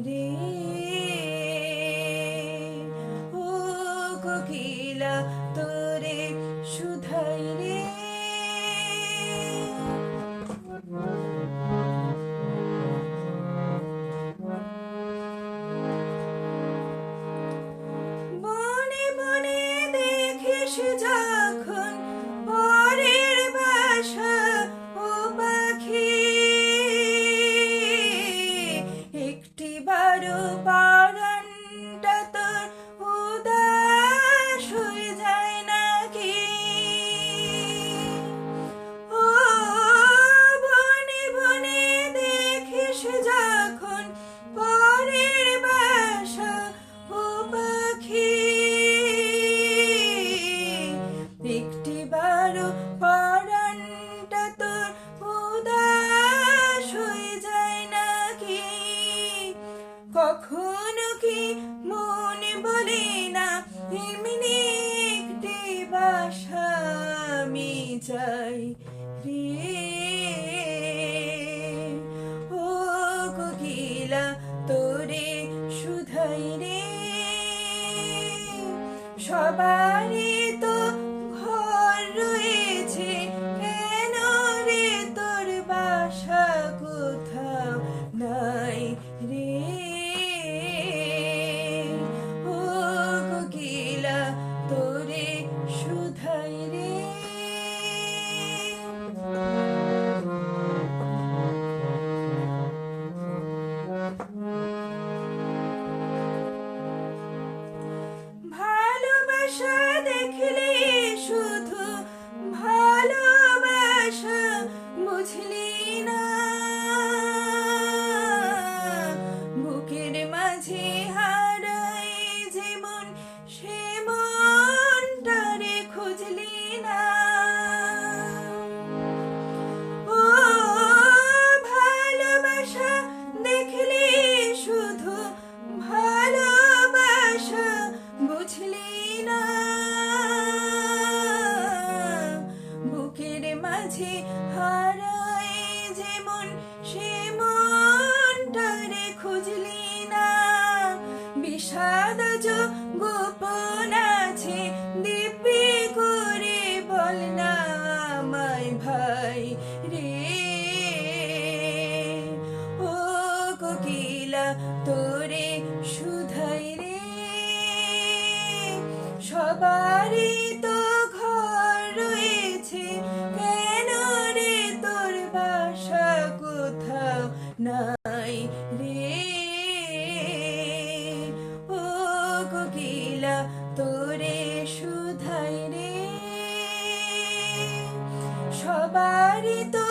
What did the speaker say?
রে। ও কোকিলা তোরে শুধাই রে। বনে বনে দেখিস যখন পরের বাসা ও পাখি, একটি বারো পরাণটা তোর উদাস হয়ে যায় নাকি? ও বনে বনে দেখিস যখন পরের বাসা ও পাখি, একটি বারো পরাণটা তোর উদাস হয়ে যায় নাকি? কখনো কি মনে বলে না এমনি একটি বাসা আমি চাই রে। ও কোকিলা তোরে শুধাই রে। সবারই তো ঘর রয়েছে, কেন রে তোর বাসা কোথাও নাই রে। ও কোকিলা তোরে শুধাই রে। ভালোবাসা দেখলে শুধু ভালোবাসা বুঝলি না, বুকের মাঝে হারাই যেমন সে মনটারে খুঁজলি না। ও ভালোবাসা দেখলে শুধু ভালোবাসা বুঝলি না, বুকের মাঝে হারাই যেমন সে মনটারে খুঁজলি না। বিষাদ যো গোপন আছে দিব্যি করে বল না আমায় ভাই রে। ও কোকিলা তোরে শুধাই রে। সবারই তো ঘর রয়েছে, কেন রে তোর বাসা কোথাও নাই রে। ও কোকিলা তোরে শুধাই রে। সবারই তো